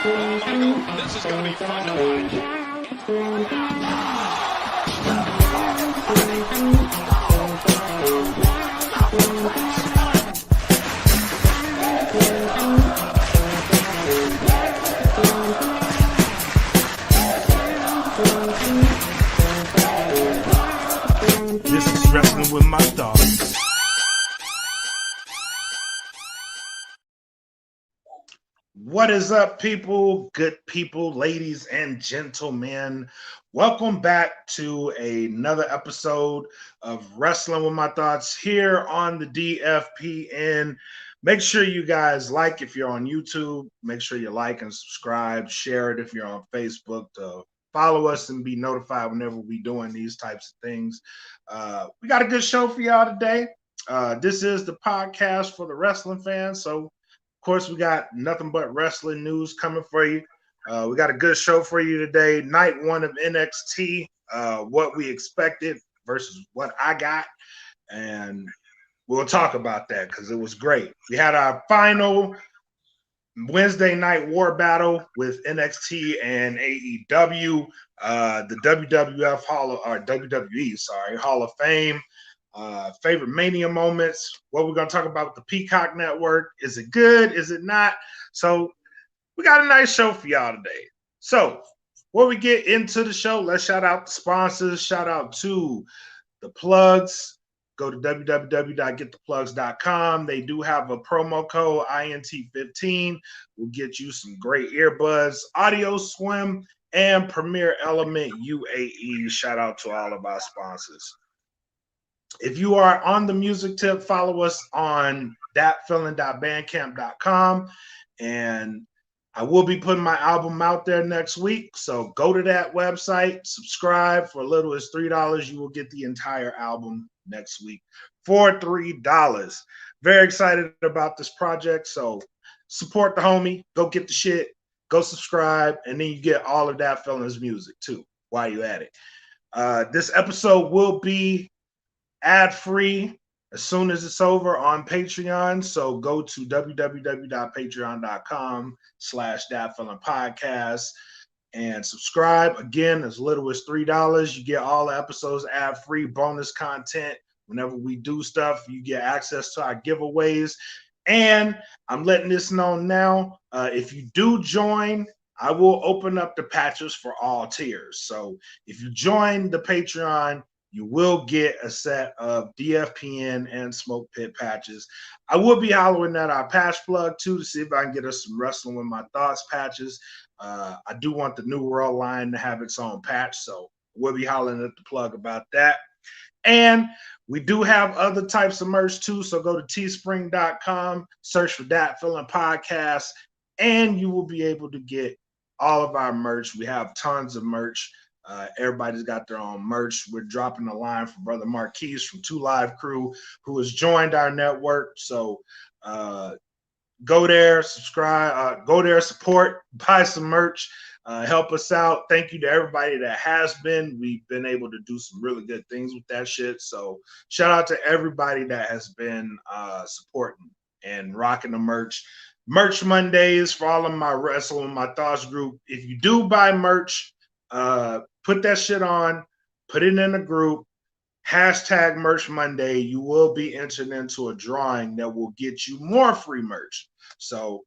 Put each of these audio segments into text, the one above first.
This is going to be fun to watch. This is Wrestling with My Thoughts. What is up, people, good people, ladies and gentlemen? Welcome back to another episode of Wrestling with My Thoughts here on the DFPN. Make sure you guys like if you're on YouTube. Make sure you like and subscribe. Share it if you're on Facebook to follow us and be notified whenever we're doing these types of things. We got a good show for y'all today. This is the podcast for the wrestling fans, so of course, we got nothing but wrestling news coming for you. We got a good show for you today. Night one of NXT, what we expected versus what I got. And we'll talk about that because it was great. We had our final Wednesday night war battle with NXT and AEW, the WWF Hall of Fame. Favorite Mania moments, what we're going to talk about with the Peacock Network. Is it good? Is it not? So we got a nice show for y'all today. So before we get into the show, let's shout out the sponsors. Shout out to the plugs. Go to www.gettheplugs.com. They do have a promo code INT15. Will get you some great earbuds, Audio Swim, and Premier Element UAE. Shout out to all of our sponsors. If you are on the music tip, follow us on thatfeeling.bandcamp.com. And I will be putting my album out there next week. So go to that website, subscribe for as little as $3. You will get the entire album next week for $3. Very excited about this project. So support the homie, go get the shit, go subscribe, and then you get all of That Feelings music too while you're at it. This episode will be ad-free as soon as it's over on Patreon. So go to www.patreon.com/thatfeelingpodcast and subscribe. Again, as little as $3. You get all the episodes ad-free, bonus content. Whenever we do stuff, you get access to our giveaways. And I'm letting this known now. If you do join, I will open up the patches for all tiers. So if you join the Patreon, you will get a set of DFPN and Smoke Pit patches. I will be hollering at our patch plug too to see if I can get us some Wrestling with My Thoughts patches. I do want the New World line to have its own patch, so we'll be hollering at the plug about that. And we do have other types of merch too, so go to teespring.com, search for That Feeling Podcast, and you will be able to get all of our merch. We have tons of merch. Everybody's got their own merch. We're dropping a line for Brother Marquise from 2 Live Crew, who has joined our network. So go there, subscribe, go there, support, buy some merch, help us out. Thank you to everybody that has been. We've been able to do some really good things with that shit. So shout out to everybody that has been supporting and rocking the merch. Merch Mondays for all of my Wrestling with My Thoughts group. If you do buy merch, put that shit on, put it in a group, hashtag Merch Monday. You will be entered into a drawing that will get you more free merch. So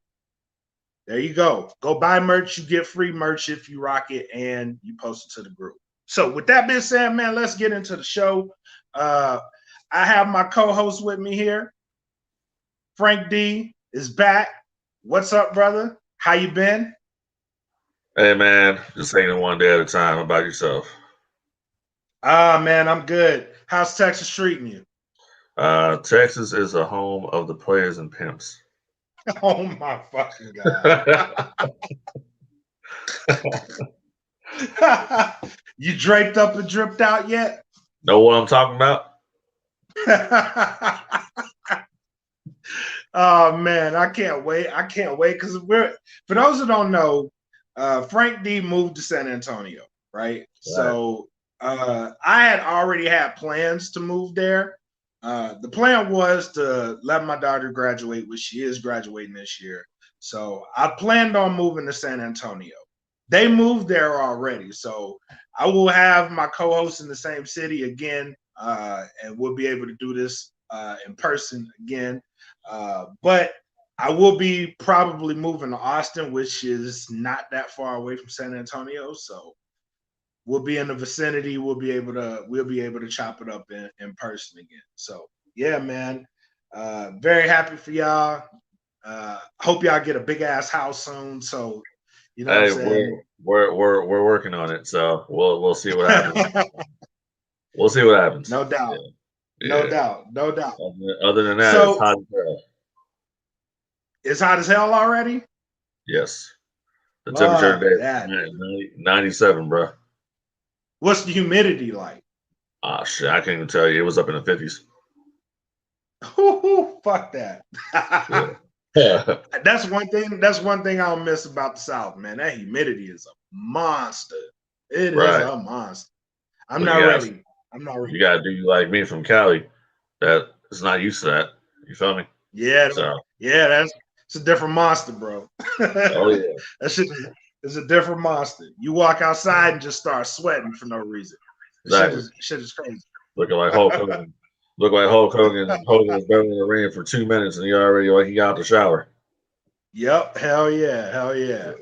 there you go. Go buy merch. You get free merch if you rock it and you post it to the group. So with that being said, man, let's get into the show. I have my co-host with me here. Frank D is back. What's up, brother? How you been? Hey, man, just taking it one day at a time. How about yourself? Man, I'm good. How's Texas treating you? Texas is a home of the players and pimps. Oh, my fucking God. You draped up and dripped out yet? Know what I'm talking about? Oh, man, I can't wait. Because for those who don't know, Frank D moved to San Antonio, right? So I had already had plans to move there. The plan was to let my daughter graduate, which she is graduating this year. So I planned on moving to San Antonio. They moved there already, so I will have my co-host in the same city again, and we'll be able to do this in person again. But I will be probably moving to Austin, which is not that far away from San Antonio. So we'll be in the vicinity. We'll be able to chop it up in person again. So yeah, man. Very happy for y'all. Hope y'all get a big ass house soon. So you know what I'm saying? We're working on it. So we'll see what happens. We'll see what happens. No doubt. Yeah. No doubt. No doubt. Other than that, it's hot as hell. It's hot as hell already? Yes. The temperature today is 97, bro. What's the humidity like? Ah, shit. I can't even tell you. It was up in the 50s. Fuck that. Yeah. That's one thing I'll miss about the South, man. That humidity is a monster. It is a monster. I'm not ready. You gotta do like me from Cali. That is not used to that. You feel me? Yeah. So. Yeah, it's a different monster, bro. Oh yeah. That shit is a different monster. You walk outside and just start sweating for no reason. Exactly. Shit is crazy. Looking like Hulk Hogan. Hogan was better in the ring for 2 minutes and he got out the shower. Yep. Hell yeah.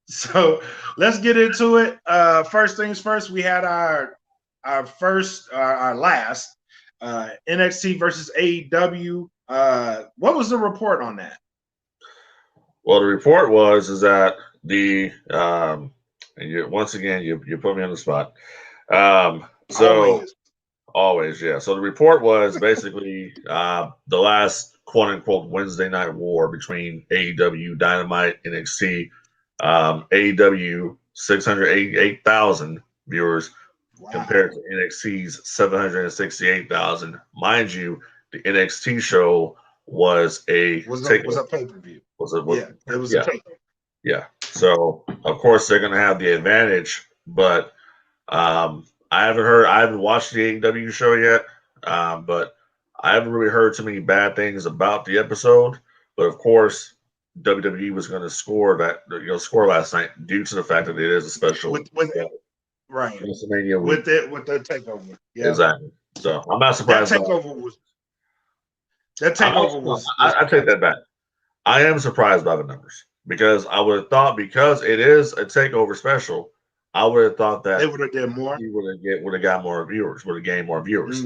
So let's get into it. First things first, we had our last NXT versus AEW. What was the report on that? Well, the report is that once again you put me on the spot. Always, yeah. So the report was basically the last quote unquote Wednesday night war between AEW, Dynamite, NXT. AEW 688,000 viewers compared to NXT's 768,000. Mind you, the NXT show was a pay-per-view. It was a pay-per-view. Yeah. So of course they're gonna have the advantage, but I haven't watched the AEW show yet, but I haven't really heard too many bad things about the episode. But of course, WWE was going to score last night due to the fact that it is a special right WrestleMania week. with the takeover. Yeah, exactly. So I'm not surprised. That takeover was. I take that back. I am surprised by the numbers because I would have thought because it is a takeover special, I would have thought that they would have did more. He would have got more viewers. Would have gained more viewers.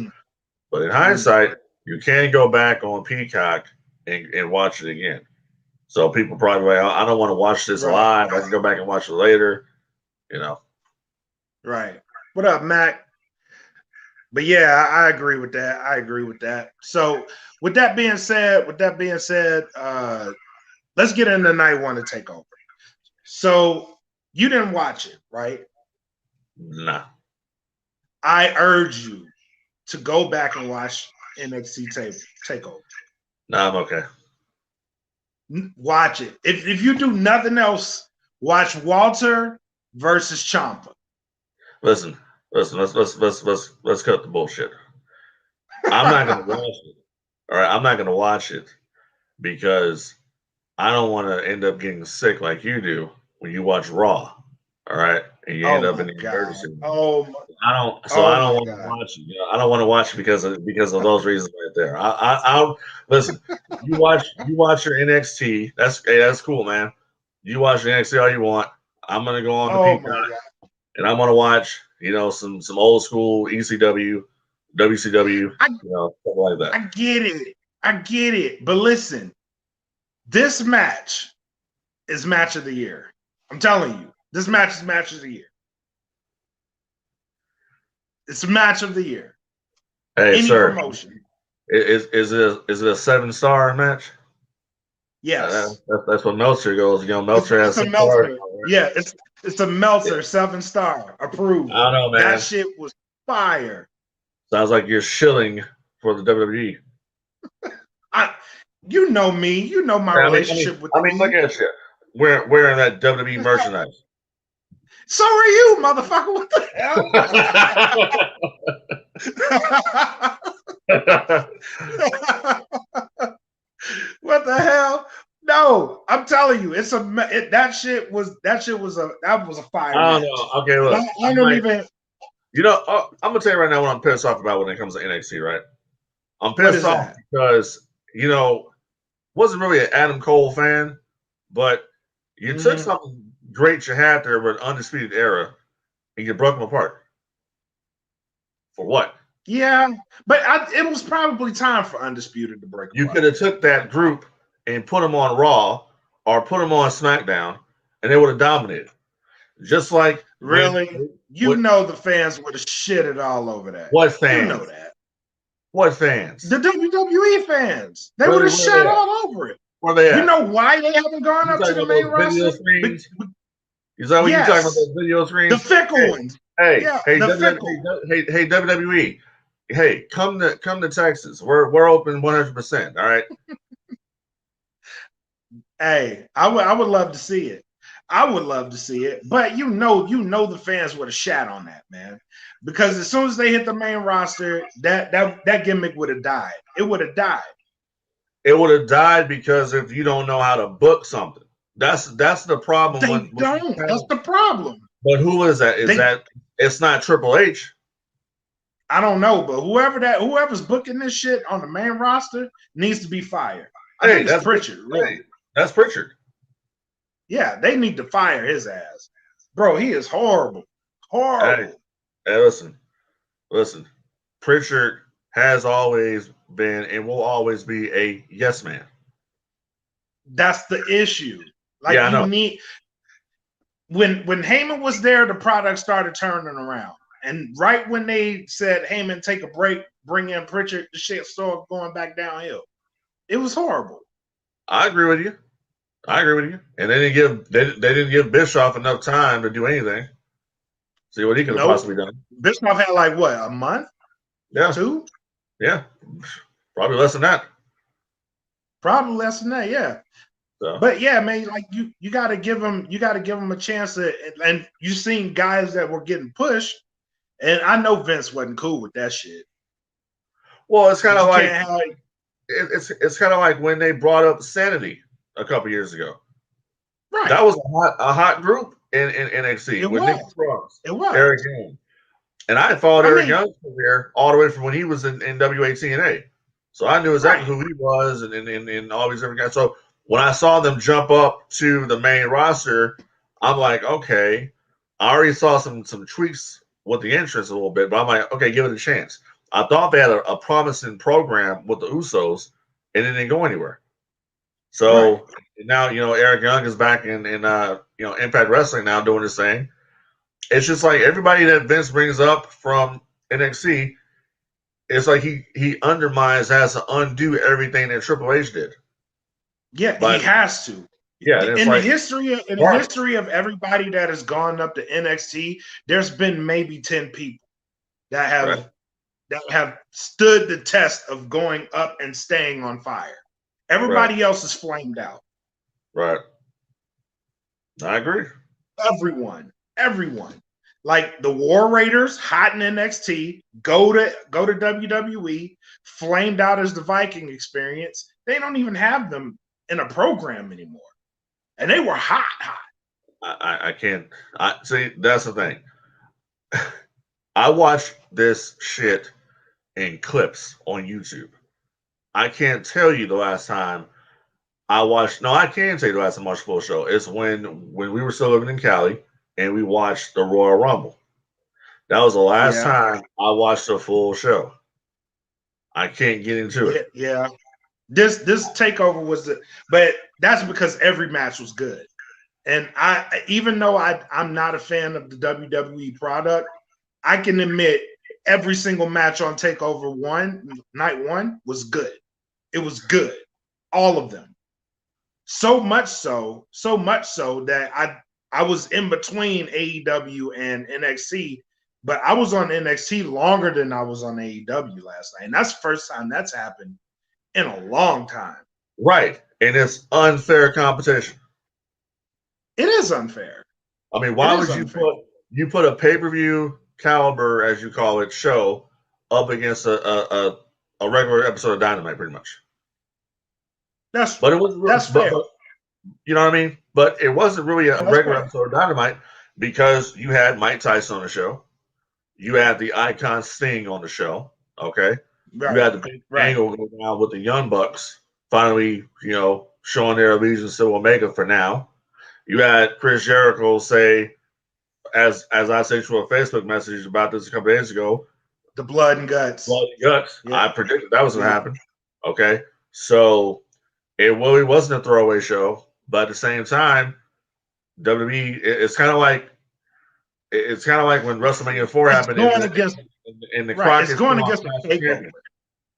But in hindsight, you can go back on Peacock and watch it again. So people probably like, I don't want to watch this live. I can go back and watch it later. You know. Right. What up, Mac? But yeah, I agree with that. So with that being said, let's get into night one to take over. So you didn't watch it, right? Nah. I urge you to go back and watch NXT TakeOver. Nah, I'm okay. Watch it. If you do nothing else, watch Walter versus Ciampa. Listen. Let's cut the bullshit. I'm not gonna watch it. All right, I'm not gonna watch it because I don't want to end up getting sick like you do when you watch Raw. All right, and you end up in the emergency room. I don't want to watch it. You know, I don't want to watch it because of those reasons right there. I'll listen. You watch your NXT. That's cool, man. You watch the NXT all you want. I'm gonna go on the Peacock and I'm gonna watch. You know, some old school ECW, WCW, something like that. I get it. But listen, this match is match of the year. I'm telling you, this match is match of the year. It's a match of the year. Hey, sir. Promotion. Is it a 7-star match? Yes. That's what Meltzer goes. You know, Meltzer has some stars. Yeah, it's a Meltzer 7-star approved. I don't know, man. That shit was fire. Sounds like you're shilling for the WWE. You know me. You know my relationship with. Look at you. Wearing that WWE merchandise. So are you, motherfucker. What the hell? What the hell? No, I'm telling you, that shit was a fire I don't match. know. Okay, look, I don't even. You know, I'm gonna tell you right now what I'm pissed off about when it comes to NXT. Right, I'm What pissed is off that? because wasn't really an Adam Cole fan, but you took something great you had there with Undisputed Era and you broke them apart. For what? Yeah, but it was probably time for Undisputed to break apart. You could have took that group and put them on Raw or put them on SmackDown, and they would have dominated. Just like really, the fans would have shitted all over that. What fans? You know that. What fans? The WWE fans. They would have shot all over it. Where they at? You know why they haven't gone up to the main roster? Is that what you're talking about? Those video screens? The fickle ones. Hey, WWE. Hey, come to Texas. We're open 100%. All right. Hey, I would love to see it. I would love to see it, but the fans would have shat on that, man. Because as soon as they hit the main roster, that gimmick would have died. It would have died. It would have died because if you don't know how to book something, that's the problem. They don't. That's the problem. But who is that? It's not Triple H? I don't know, but whoever's booking this shit on the main roster needs to be fired. I think it's Pritchard. Really. That's Pritchard. Yeah, they need to fire his ass. Bro, he is horrible. Horrible. Hey, listen. Pritchard has always been and will always be a yes man. That's the issue. Like need when Heyman was there, the product started turning around. And right when they said Heyman take a break, bring in Pritchard, the shit started going back downhill. It was horrible. I agree with you. And they didn't give Bischoff enough time to do anything. See what he could have possibly done. Bischoff had like what, a month? Yeah. 2? Yeah. Probably less than that. Yeah. So. But yeah, man, like you gotta give them a chance and you've seen guys that were getting pushed, and I know Vince wasn't cool with that shit. Well, it's kind of like it's kind of like when they brought up Sanity a couple years ago. Right. That was a hot group in NXT. It was. Eric Young. And I followed Eric Young's career all the way from when he was in WATNA. So I knew exactly who he was and all these different guys. So when I saw them jump up to the main roster, I'm like, okay, I already saw some tweaks with the entrance a little bit, but I'm like, okay, give it a chance. I thought they had a promising program with the Usos, and it didn't go anywhere. So now, Eric Young is back in Impact Wrestling now doing his thing. It's just like everybody that Vince brings up from NXT, it's like he undermines, has to undo everything that Triple H did. Yeah, but he has to. Yeah, in the history of everybody that has gone up to NXT, there's been maybe 10 people that have stood the test of going up and staying on fire. Everybody else is flamed out. Right. I agree. Everyone. Like the War Raiders, hot in NXT, go to WWE, flamed out as the Viking Experience. They don't even have them in a program anymore. And they were hot. I can't. See, that's the thing. I watch this shit in clips on YouTube. I can't tell you the last time I watched. No, I can tell you the last time I watched a full show. It's when we were still living in Cali and we watched the Royal Rumble. That was the last time I watched a full show. I can't get into it. Yeah. This takeover but that's because every match was good. And even though I'm not a fan of the WWE product, I can admit every single match on TakeOver night one was good. It was good. All of them. So much so that I was in between AEW and NXT, but I was on NXT longer than I was on AEW last night. And that's the first time that's happened in a long time. Right. And it's unfair competition. It is unfair. I mean, why would you put a pay-per-view caliber, as you call it, show up against a a regular episode of Dynamite, pretty much. But it was that's fair. But, you know what I mean? But it wasn't really a regular episode of Dynamite because you had Mike Tyson on the show. You had the Icon Sting on the show. Okay. Right. You had the big angle go down with the Young Bucks finally, showing their allegiance to Omega for now. You had Chris Jericho say, as I sent you a Facebook message about this a couple days ago, the blood and guts. Blood and guts. Yeah. I predicted that was going to happen. Okay. So it really wasn't a throwaway show, but at the same time, WWE, it's kind of like when WrestleMania 4 happened. Going against in the Crockett. It's going against the takeover.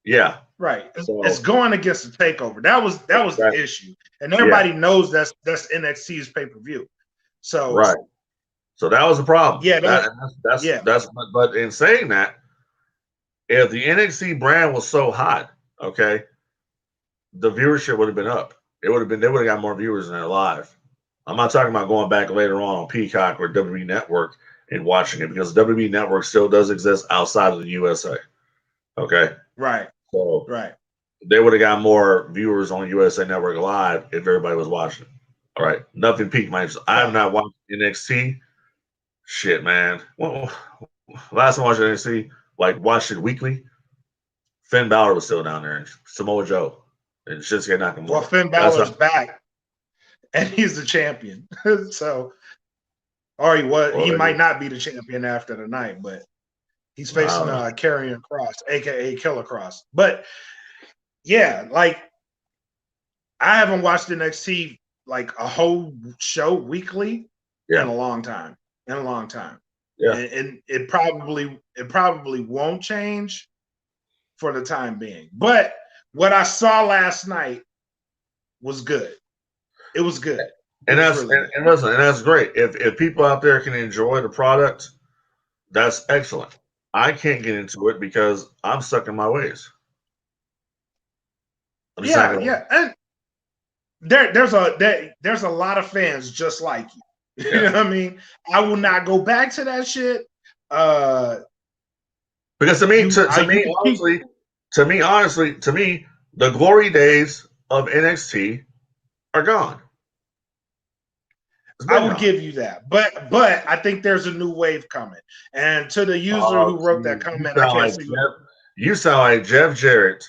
Yeah. Right. It's going against the takeover. That was the issue. And everybody knows that's NXT's pay-per-view. So right. So that was the problem. Yeah, that's but in saying that, if the NXT brand was so hot, okay, the viewership would have been up. They would have got more viewers than they're live. I'm not talking about going back later on Peacock or WWE Network and watching it, because WWE Network still does exist outside of the USA. Okay. Right. So they would have got more viewers on USA Network Live if everybody was watching. All right. Nothing piqued my interest. I have not watched NXT. Shit, man. Well, last time I watched NXT, watched it weekly, Finn Balor was still down there, and Samoa Joe, and Shinsuke Nakamura. Well, Finn Balor's back, and he's the champion. So, or he might not be the champion after tonight, but he's facing Karrion Kross, aka Killer Kross. But yeah, I haven't watched NXT a whole show weekly in a long time. Yeah. And it probably won't change for the time being. But what I saw last night was good. It was good. And that's great. If people out there can enjoy the product, that's excellent. I can't get into it because I'm stuck in my ways. Yeah. And there's a lot of fans just like you. You know what I mean? I will not go back to that shit. Because to me, honestly, the glory days of NXT are gone. I will give you that, but I think there's a new wave coming. And to the user who wrote that comment, I can't see. You sound like Jeff Jarrett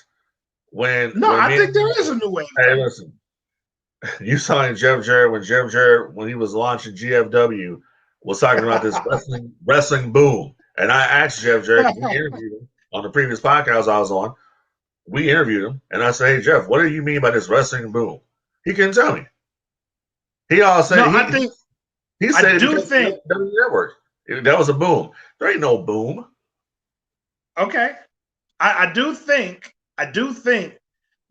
I think there is a new wave. Hey, listen. You saw in Jeff Jarrett when he was launching GFW, was talking about this wrestling boom. And I asked Jeff Jarrett, we interviewed him on the previous podcast I was on. We interviewed him, and I said, "Hey Jeff, what do you mean by this wrestling boom?" He couldn't tell me. He all said, he said WWE Network. That was a boom. There ain't no boom. Okay, I do think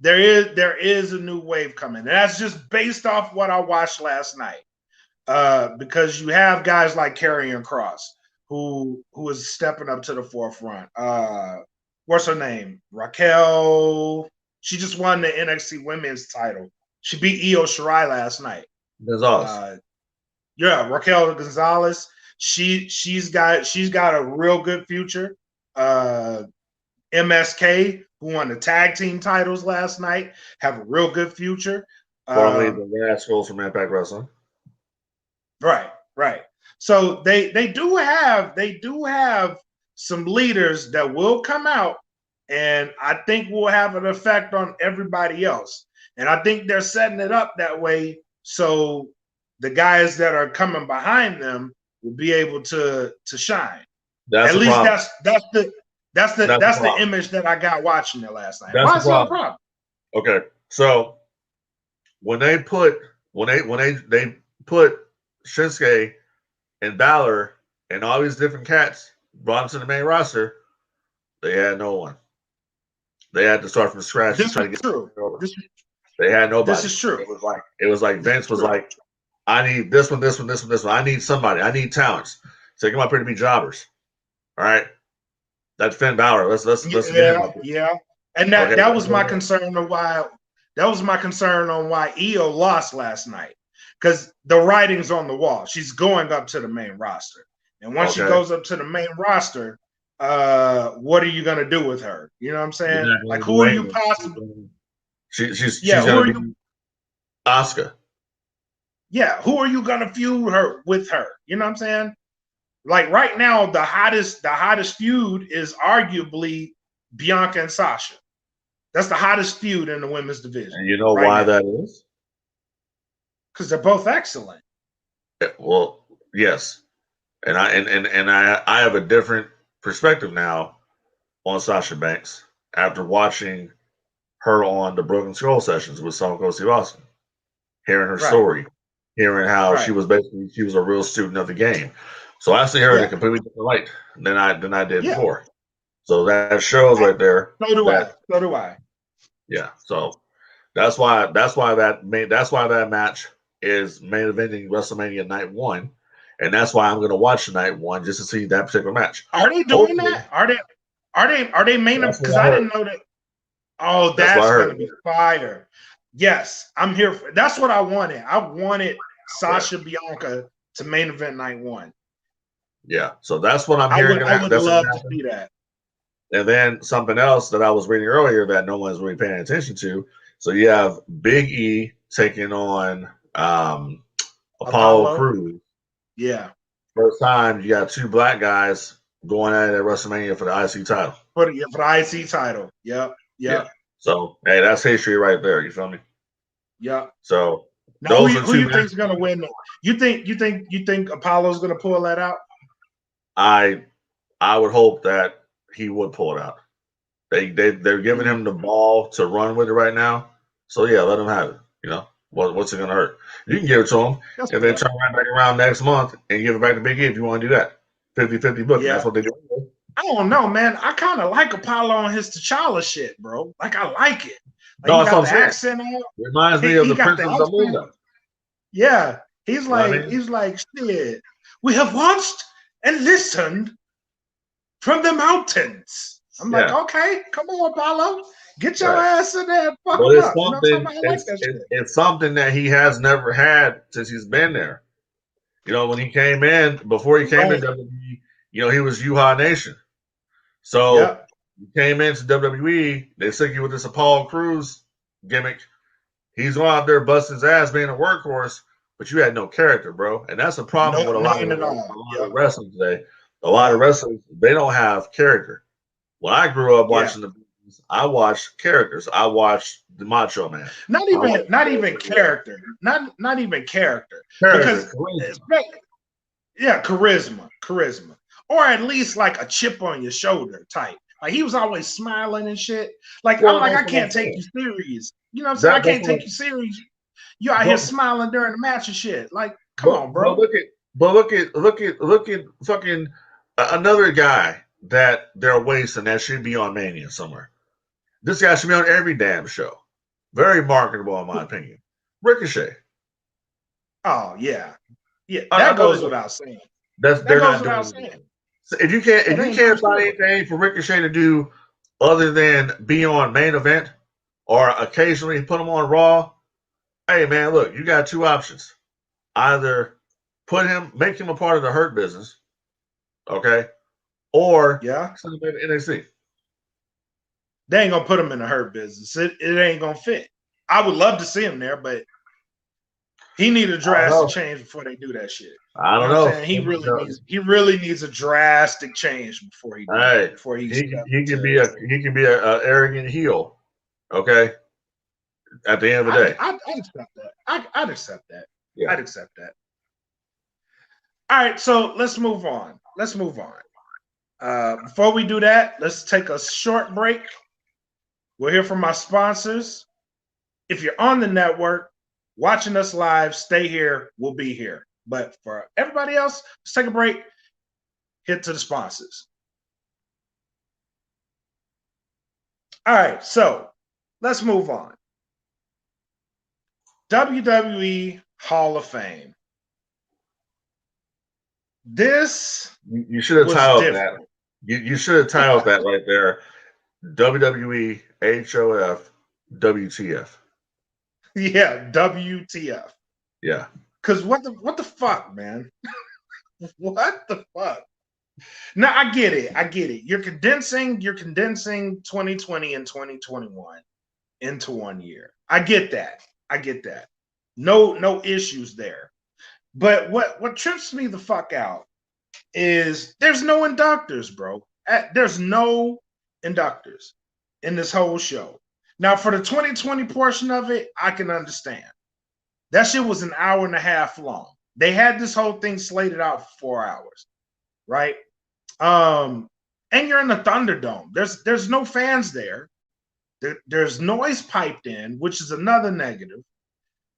there is a new wave coming. And that's just based off what I watched last night. Because you have guys like Karrion Kross who is stepping up to the forefront. What's her name? Raquel. She just won the NXT Women's title. She beat Io Shirai last night. Gonzalez. Raquel Gonzalez. She's got a real good future. MSK, who won the tag team titles last night, have a real good future. Formerly the Rascals from Impact Wrestling. Right. So they do have some leaders that will come out, and I think will have an effect on everybody else. And I think they're setting it up that way so the guys that are coming behind them will be able to shine. That's the image that I got watching it last night. That's the problem. Okay, so when they put Shinsuke and Balor and all these different cats brought them to the main roster, they had no one. They had to start from scratch. This is true. They had nobody. This is true. It was like Vince was like, I need this one. I need somebody. I need talents. So come up here to be jobbers. All right. That's Finn Balor. Let's get him up here. Yeah. And that was my concern on why Io lost last night. Because the writing's on the wall. She's going up to the main roster. And once she goes up to the main roster, what are you gonna do with her? You know what I'm saying? Like, who are you possibly? She's who gonna are be you? Asuka. Yeah, who are you gonna feud her with her? You know what I'm saying? Like right now, the hottest feud is arguably Bianca and Sasha. That's the hottest feud in the women's division. And you know right why now. that is? Because they're both excellent. Well, yes. And I have a different perspective now on Sasha Banks after watching her on the Broken Skull sessions with Stone Cold Steve Austin, hearing her story, hearing how she was a real student of the game. So I see her in a completely different light than I did before. So that shows right there. So do I. Yeah. So that's why that match is main eventing WrestleMania Night 1, and that's why I'm going to watch Night 1 just to see that particular match. Are they doing that? Are they main? Because I didn't know that. Oh, that's going to be fire. Yes, I'm here for. That's what I wanted. I wanted Sasha Bianca to main event Night 1. Yeah, so that's what I'm hearing. I would love to see that. And then something else that I was reading earlier that no one's really paying attention to. So you have Big E taking on Apollo Crews. Yeah. First time you got two black guys going at it at WrestleMania for the IC title. For the IC title. Yep. Yeah. So hey, that's history right there. You feel me? Yep. So now, who you think is going to win? You think Apollo's going to pull that out? I would hope that he would pull it out. They're giving him the ball to run with it right now. So yeah, let him have it. You know, what's it gonna hurt? You can give it to him and then turn right back around next month and give it back to Big E if you want to do that. 50-50 book. Yeah. That's what they do. I don't know, man. I kind of like Apollo on his T'Challa shit, bro. Like I like it. Like, no, he got the accent on. Reminds me of the Princess Zamunda. Yeah, he's like shit. We have watched and listened from the mountains. I'm like, okay, come on, Apollo. Get your ass in there and fuck him up. It's something that he has never had since he's been there. You know, when he came in, before he came in WWE, you know, he was Yuha Nation. So he came into WWE, they stick you with this Apollo Crews gimmick. He's going out there busting his ass being a workhorse, but you had no character, bro. And that's a problem with a lot of wrestling today. A lot of wrestlers, they don't have character. When I grew up watching the business, I watched characters. I watched the Macho Man. Not even character. Not even character. Because charisma. Or at least like a chip on your shoulder type. Like he was always smiling and shit. Like I can't take you serious. You know what I'm saying? I can't take you serious. You out here smiling during the match and shit. Like, come on, bro. Look at fucking another guy that they're wasting that should be on Mania somewhere. This guy should be on every damn show. Very marketable, in my opinion. Ricochet. Oh yeah, that goes without saying. They're not doing saying. So if you can't find anything for Ricochet to do other than be on main event or occasionally put him on Raw, hey man, look, you got two options. Either make him a part of the Hurt Business, okay, or send him to NXT. They ain't gonna put him in the Hurt Business. It ain't gonna fit. I would love to see him there, but he needs a drastic change before they do that shit. I don't know. He really needs a drastic change before he. He can be a arrogant heel, okay. At the end of the day, I'd accept that. I'd accept that. Yeah. I'd accept that. All right, so let's move on. Before we do that, let's take a short break. We'll hear from our sponsors. If you're on the network, watching us live, stay here. We'll be here. But for everybody else, let's take a break. Hit to the sponsors. All right, so let's move on. WWE Hall of Fame. This you should have titled that. You should have titled that right there. WWE HOF WTF. Yeah, WTF. Yeah. Because what the fuck, man? What the fuck? No, I get it. I get it. You're condensing 2020 and 2021 into 1 year. I get that. I get that. No issues there. But what trips me the fuck out is there's no inductors, bro. There's no inductors in this whole show. Now, for the 2020 portion of it, I can understand. That shit was an hour and a half long. They had this whole thing slated out for 4 hours, right? And you're in the Thunderdome. There's no fans there. There's noise piped in, which is another negative.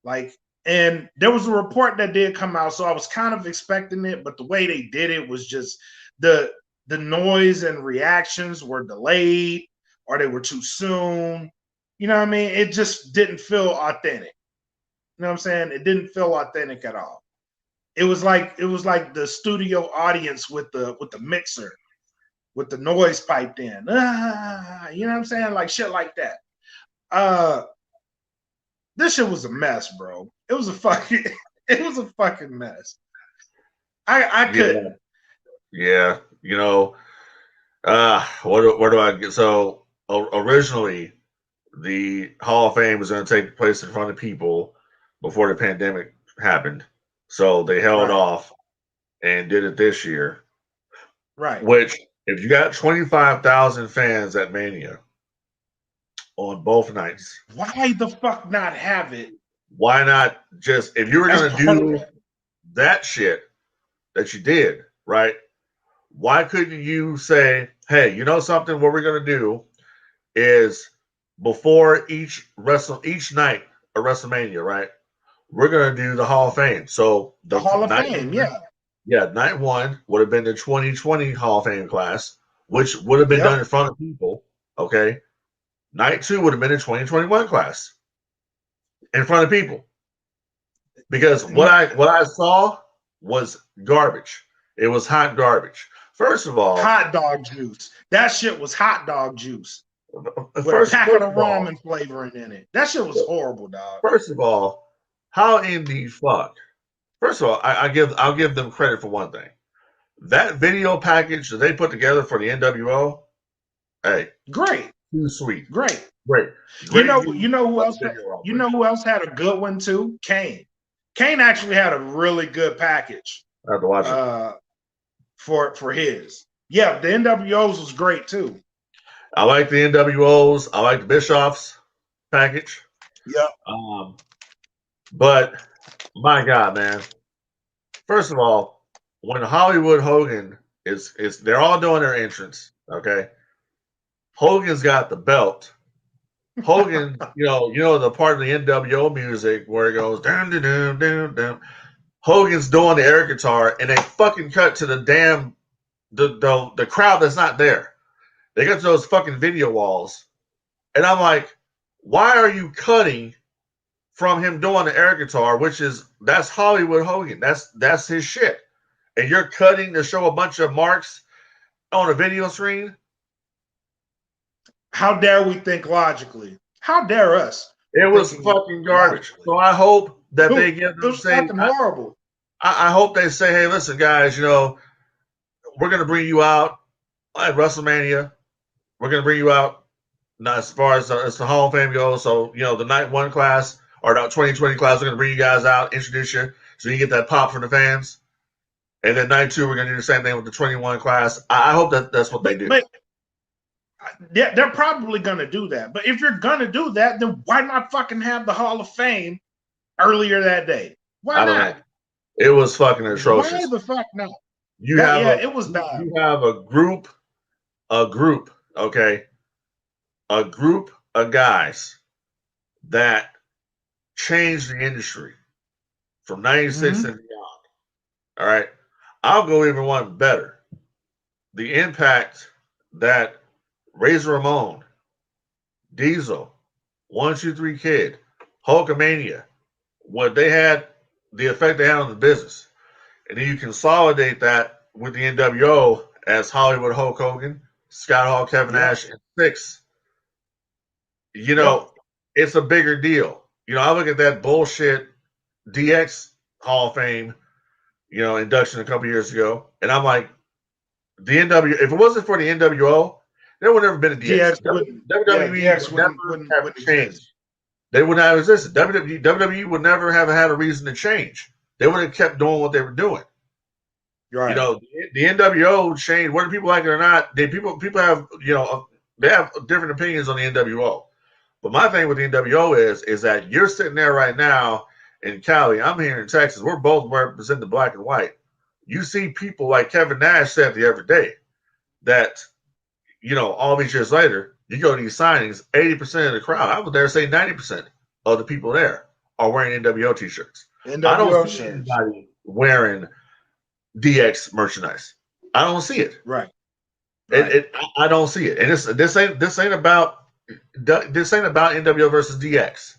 Like, and there was a report that did come out, so I was kind of expecting it, but the way they did it was just the noise and reactions were delayed or they were too soon. You know what I mean? It just didn't feel authentic. You know what I'm saying? It didn't feel authentic at all. It was like the studio audience with the mixer, with the noise piped in. You know what I'm saying? Like shit like that. This shit was a mess, bro. It was a fucking mess. I couldn't. Yeah. You know, where do I get? So originally, the Hall of Fame was going to take place in front of people before the pandemic happened. So they held off and did it this year. Right. Which, if you got 25,000 fans at Mania on both nights, why the fuck not have it? Why not just, if you were going to do that shit that you did, right? Why couldn't you say, hey, you know something? What we're going to do is before each night of WrestleMania, right? We're going to do the Hall of Fame. So the Hall of Fame, yeah. Yeah, night one would have been the 2020 Hall of Fame class, which would have been done in front of people. Okay. Night two would have been the 2021 class in front of people. Because what I saw was garbage. It was hot garbage. First of all, hot dog juice. That shit was hot dog juice. With a packet of ramen flavoring in it. That shit was horrible, dog. First of all, how in the fuck? First of all, I'll give them credit for one thing. That video package that they put together for the NWO, hey, great, too sweet, great. You know who else? You know who else had a good one too? Kane. Kane actually had a really good package. I have to watch it for his. Yeah, the NWOs was great too. I like the NWOs. I like the Bischoffs package. Yeah. But my God, man. First of all, when Hollywood Hogan is they're all doing their entrance, okay? Hogan's got the belt. Hogan, you know the part of the NWO music where it goes dun dun dun dun dun. Hogan's doing the air guitar, and they fucking cut to the damn the crowd that's not there. They got to those fucking video walls, and I'm like, why are you cutting from him doing the air guitar, that's Hollywood Hogan. That's his shit. And you're cutting to show a bunch of marks on a video screen? How dare we think logically? How dare us? It was fucking garbage. Logically. So I hope that they give them fucking horrible. I hope they say, hey, listen, guys, we're gonna bring you out at WrestleMania. We're gonna bring you out not as far as the Hall of Fame goes. So, the night one class or the 2020 class, we're going to bring you guys out, introduce you, so you get that pop from the fans. And then night two, we're going to do the same thing with the 21 class. I hope that's what they do. But they're probably going to do that. But if you're going to do that, then why not fucking have the Hall of Fame earlier that day? Why not? It was fucking atrocious. Why the fuck not? It was bad. You have a group, okay? A group of guys that changed the industry from 96 and beyond. All right. I'll go even one better. The impact that Razor Ramon, Diesel, 1-2-3 Kid, Hulkamania, what they had, the effect they had on the business. And then you consolidate that with the NWO as Hollywood Hulk Hogan, Scott Hall, Kevin Nash, and Six. It's a bigger deal. I look at that bullshit DX Hall of Fame, induction a couple years ago, and I'm like, the NW. If it wasn't for the NWO, there would never been a DX. WWE DX would never have wouldn't changed. exist. They would not have existed. WWE would never have had a reason to change. They would have kept doing what they were doing. Right. You know, the NWO changed. Whether people like it or not, people have they have different opinions on the NWO. But my thing with the NWO is that you're sitting there right now in Cali. I'm here in Texas. We're both representing the black and white. You see people like Kevin Nash said the other day that, all these years later, you go to these signings, 80% of the crowd, I would dare say 90% of the people there are wearing NWO t-shirts. NWO I don't see shirts. anybody wearing DX merchandise. I don't see it. Right. I don't see it. And this ain't about NWO versus DX.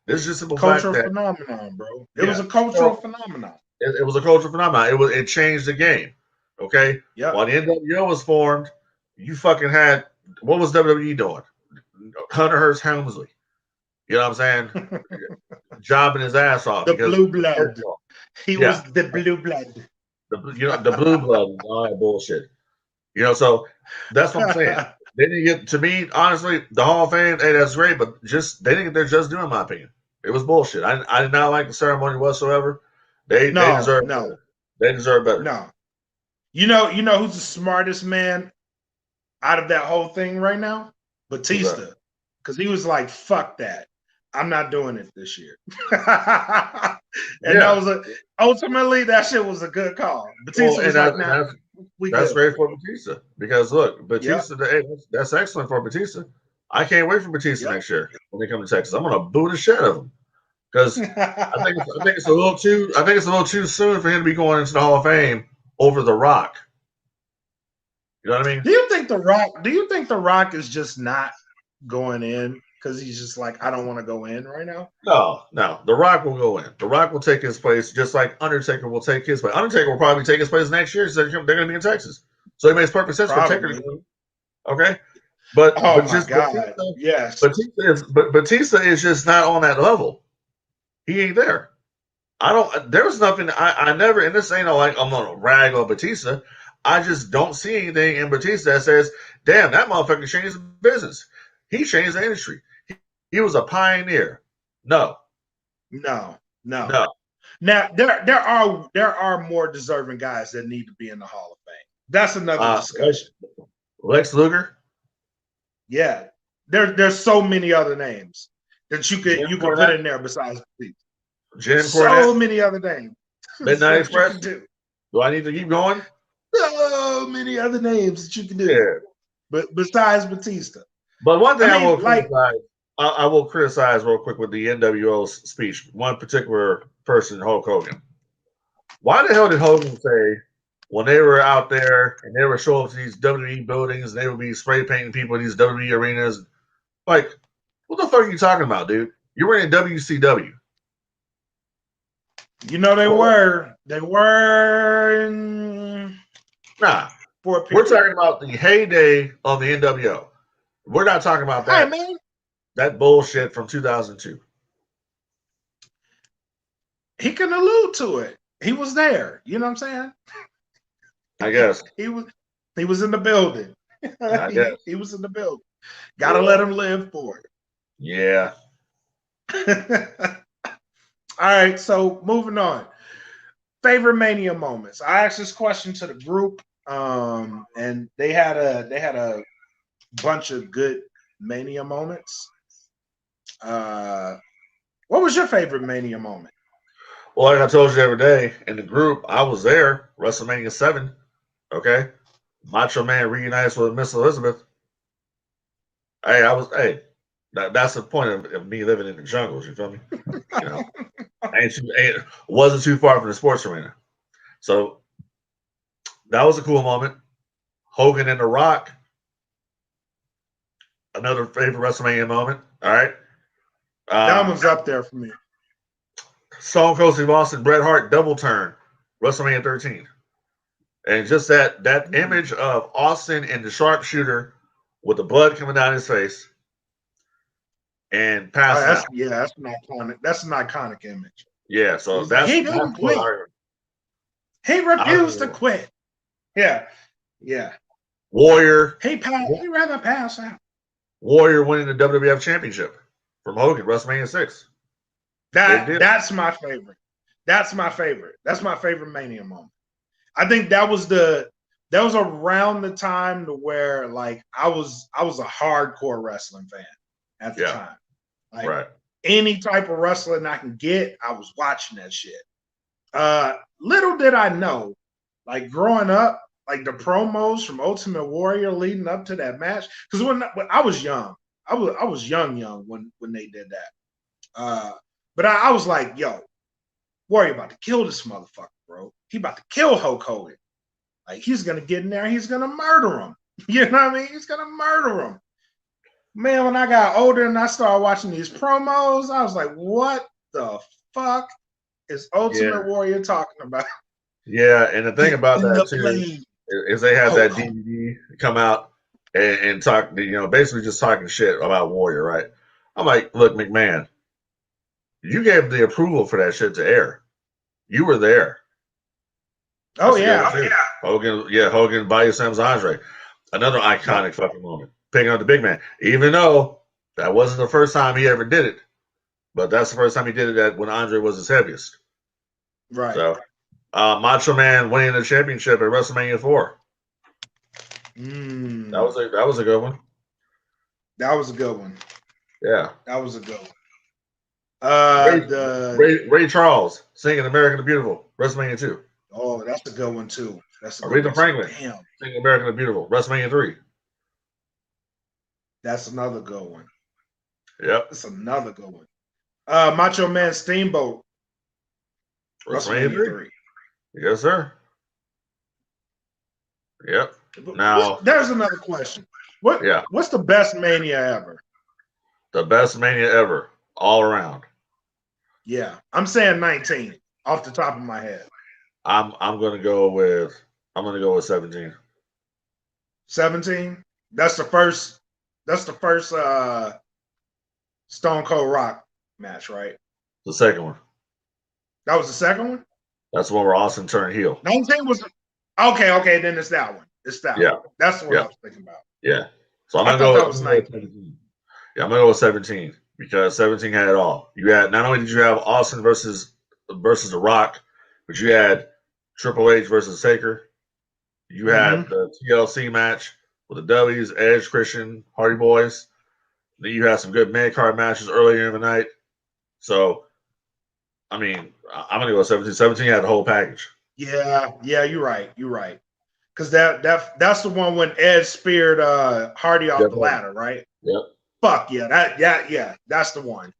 This is just a simple cultural fact phenomenon, bro. It was a cultural phenomenon. It was a cultural phenomenon. It changed the game. Okay. Yeah. While the NWO was formed, you fucking had, what was WWE doing? Hunter Hearst Helmsley. You know what I'm saying? Jobbing his ass off. The blue blood. He was the blue blood. The blue blood and all that bullshit. So that's what I'm saying. They didn't get, to me, honestly, the Hall of Fame, hey, that's great, but they didn't get their just due, in my opinion. It was bullshit. I did not like the ceremony whatsoever. They deserve better. They deserve better. No. You know who's the smartest man out of that whole thing right now? Batista. Because he was like, fuck that. I'm not doing it this year. That was ultimately that shit was a good call. Batista was like, that's great for Batista. Because look, Batista, that's excellent for Batista. I can't wait for Batista next year when they come to Texas. I'm gonna boo the shit out of him. Because I think it's a little too soon for him to be going into the Hall of Fame over The Rock. You know what I mean? Do you think The Rock is just not going in because he's just like, I don't want to go in right now? No. The Rock will go in. The Rock will take his place, just like Undertaker will take his place. Undertaker will probably take his place next year. So they're going to be in Texas. So it makes perfect sense for Taker to go. Okay? But Batista is just not on that level. He ain't there. There's nothing, I never, and this ain't like I'm gonna rag on Batista. I just don't see anything in Batista that says, damn, that motherfucker changed the business. He changed the industry. He was a pioneer. No. Now there are more deserving guys that need to be in the Hall of Fame. That's another discussion. Lex Luger? Yeah. There's so many other names that you could put in there besides Batista. So many other names. Midnight Express. Do I need to keep going? So many other names that you can do. Yeah. But besides Batista. But one thing I will criticize real quick with the NWO's speech. One particular person, Hulk Hogan. Why the hell did Hogan say when they were out there and they were showing up to these WWE buildings and they would be spray painting people in these WWE arenas? Like, what the fuck are you talking about, dude? You were in WCW. They were. Nah. We're talking about the heyday of the NWO. We're not talking about that. Hey, man. That bullshit from 2002. He can allude to it. He was there. You know what I'm saying? I guess. He was in the building. I guess. He was in the building. Gotta let him live for it. Yeah. All right, so moving on. Favorite Mania moments. I asked this question to the group, and they had a bunch of good Mania moments. What was your favorite Mania moment? Well, like I told you the other day in the group, I was there, WrestleMania 7. Okay, Macho Man reunites with Miss Elizabeth. That's the point of me living in the jungles. You feel me? Wasn't too far from the sports arena. So that was a cool moment. Hogan and The Rock. Another favorite WrestleMania moment. All right. That one's up there for me. Stone Cold Steve Austin, Bret Hart double turn, WrestleMania 13. And just that image of Austin and the sharpshooter with the blood coming down his face and passing out. Yeah, that's an iconic image. Yeah, so he didn't quit. He refused to quit. Yeah. Yeah. Warrior. He rather pass out. Warrior winning the WWF Championship from Hogan, WrestleMania 6. That's my favorite. That's my favorite. That's my favorite Mania moment. I think that was around the time to where like I was a hardcore wrestling fan at the time. Like any type of wrestling I can get, I was watching that shit. Little did I know, like growing up, like the promos from Ultimate Warrior leading up to that match. Because when I was young, I was young when they did that. But I was like, yo, Warrior about to kill this motherfucker, bro. He about to kill Hulk Hogan. Like he's gonna get in there, he's gonna murder him. You know what I mean? He's gonna murder him. Man, when I got older and I started watching these promos, I was like, what the fuck is Ultimate Warrior talking about? Yeah, and the thing about that too is they had that DVD come out and talk, basically just talking shit about Warrior, right? I'm like, look, McMahon, you gave the approval for that shit to air. You were there. Oh yeah. Hogan, Bayou Sam's Andre. Another iconic fucking moment. Picking up the big man. Even though that wasn't the first time he ever did it. But that's the first time he did it when Andre was his heaviest. Right. So Macho Man winning the championship at WrestleMania 4. That was a good one. That was a good one. Yeah. That was a good one. Ray Charles singing American the Beautiful, WrestleMania 2. Oh, that's a good one too. That's a Aretha Franklin singing American the Beautiful, WrestleMania 3. That's another good one. Yep. That's another good one. Macho Man Steamboat, WrestleMania 3. Yes, sir. Yep. Now there's another question. What's the best Mania ever? The best Mania ever, all around. Yeah, I'm saying 19 off the top of my head. I'm gonna go with 17. 17. That's the first Stone Cold Rock match, right? The second one. That was the second one? That's the one where Austin turned heel. 19 was okay, then it's that one. It's that one. That's what I was thinking about. Yeah. So I'm gonna go with 17. Yeah, I'm gonna go with 17 because 17 had it all. You had not only did you have Austin versus The Rock, but you had Triple H versus Taker. You had the TLC match with the W's, Edge, Christian, Hardy Boys. Then you had some good mid card matches earlier in the night. So, I mean, I'm gonna go with 17. 17 had the whole package. Yeah, you're right. You're right. Because that's the one when Edge speared Hardy off the ladder, right? Yep. Fuck yeah, that's the one.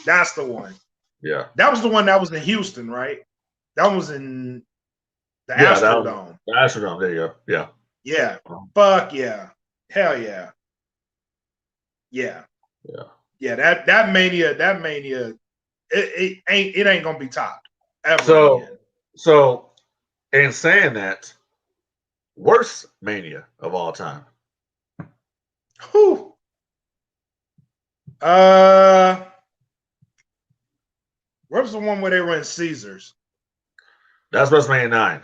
That's the one. Yeah. That was the one that was in Houston, right? That was in the Astrodome. The Astrodome, there you go. Yeah. Yeah. Fuck yeah. Hell yeah. Yeah. Yeah. Yeah, that Mania, it ain't gonna be topped ever. So in saying that, worst Mania of all time. Whew. Where's the one where they were in Caesars? That's WrestleMania 9.